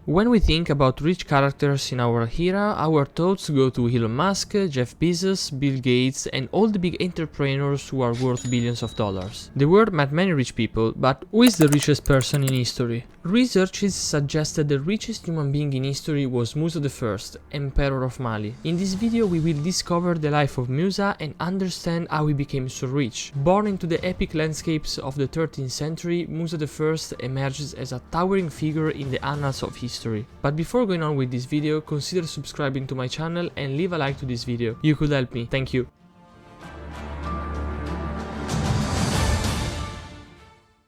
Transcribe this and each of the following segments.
When we think about rich characters in our era, our thoughts go to Elon Musk, Jeff Bezos, Bill Gates, and all the big entrepreneurs who are worth billions of dollars. The world met many rich people, but who is the richest person in history? Researches suggest that the richest human being in history was Musa I, Emperor of Mali. In this video we will discover the life of Musa and understand how he became so rich. Born into the epic landscapes of the 13th century, Musa I emerges as a towering figure in the annals of history. But before going on with this video, consider subscribing to my channel and leave a like to this video. You could help me. Thank you.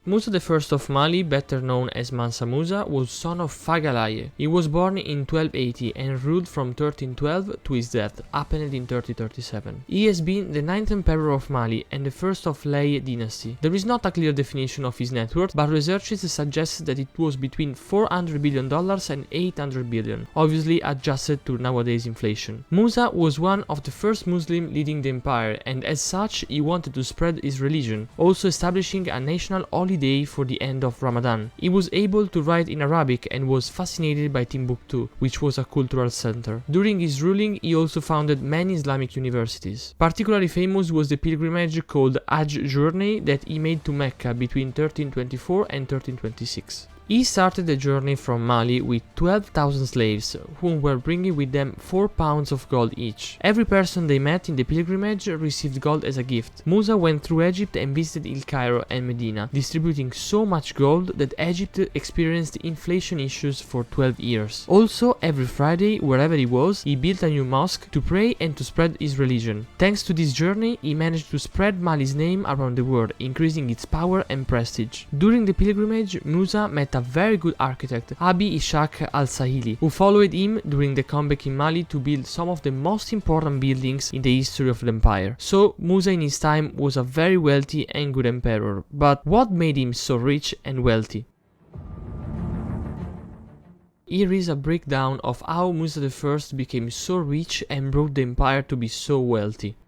Musa I of Mali, better known as Mansa Musa, was son of Fagalaye. He was born in 1280 and ruled from 1312 to his death, happened in 1337. He has been the 9th emperor of Mali and the first of Laye dynasty. There is not a clear definition of his net worth, but researchers suggest that it was between $400 billion and $800 billion, obviously adjusted to nowadays inflation. Musa was one of the first Muslims leading the empire, and as such he wanted to spread his religion, also establishing a national holiday for the end of Ramadan. He was able to write in Arabic and was fascinated by Timbuktu, which was a cultural center. During his ruling, he also founded many Islamic universities. Particularly famous was the pilgrimage called Hajj journey that he made to Mecca between 1324 and 1326. He started the journey from Mali with 12,000 slaves, whom were bringing with them 4 pounds of gold each. Every person they met in the pilgrimage received gold as a gift. Musa went through Egypt and visited El Cairo and Medina, distributing so much gold that Egypt experienced inflation issues for 12 years. Also, every Friday, wherever he was, he built a new mosque to pray and to spread his religion. Thanks to this journey, he managed to spread Mali's name around the world, increasing its power and prestige. During the pilgrimage, Musa met a very good architect, Abi Ishaq al-Sahili, who followed him during the comeback in Mali to build some of the most important buildings in the history of the empire. So Musa in his time was a very wealthy and good emperor. But what made him so rich and wealthy? Here is a breakdown of how Musa I became so rich and brought the empire to be so wealthy.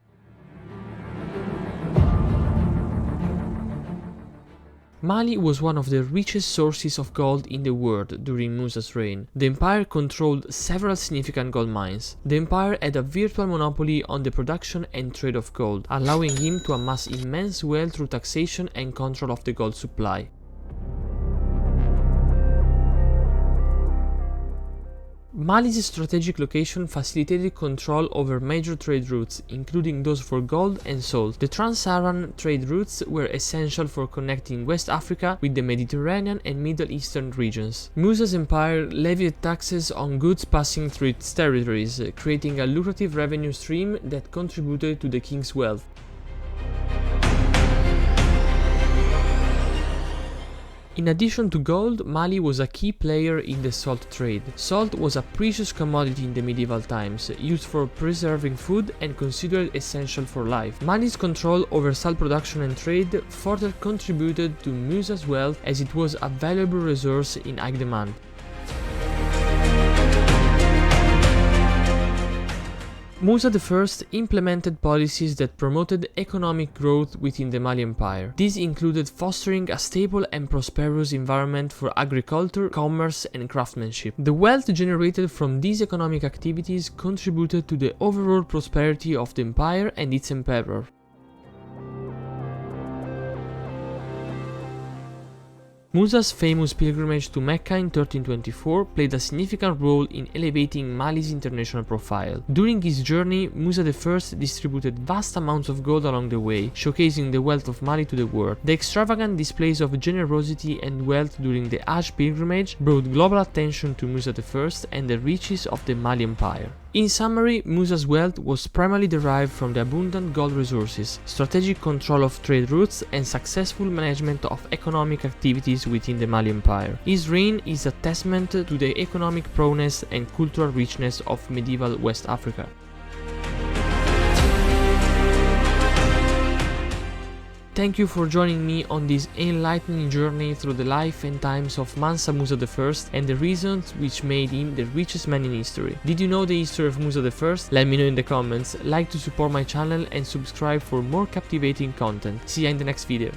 Mali was one of the richest sources of gold in the world during Musa's reign. The empire controlled several significant gold mines. The empire had a virtual monopoly on the production and trade of gold, allowing him to amass immense wealth through taxation and control of the gold supply. Mali's strategic location facilitated control over major trade routes, including those for gold and salt. The trans-Saharan trade routes were essential for connecting West Africa with the Mediterranean and Middle Eastern regions. Musa's empire levied taxes on goods passing through its territories, creating a lucrative revenue stream that contributed to the king's wealth. In addition to gold, Mali was a key player in the salt trade. Salt was a precious commodity in the medieval times, used for preserving food and considered essential for life. Mali's control over salt production and trade further contributed to Musa's wealth, as it was a valuable resource in high demand. Musa I implemented policies that promoted economic growth within the Mali Empire. These included fostering a stable and prosperous environment for agriculture, commerce, and craftsmanship. The wealth generated from these economic activities contributed to the overall prosperity of the empire and its emperor. Musa's famous pilgrimage to Mecca in 1324 played a significant role in elevating Mali's international profile. During his journey, Musa I distributed vast amounts of gold along the way, showcasing the wealth of Mali to the world. The extravagant displays of generosity and wealth during the Hajj pilgrimage brought global attention to Musa I and the riches of the Mali Empire. In summary, Musa's wealth was primarily derived from the abundant gold resources, strategic control of trade routes, and successful management of economic activities within the Mali Empire. His reign is a testament to the economic prowess and cultural richness of medieval West Africa. Thank you for joining me on this enlightening journey through the life and times of Mansa Musa I and the reasons which made him the richest man in history. Did you know the history of Musa I? Let me know in the comments, like to support my channel and subscribe for more captivating content. See you in the next video.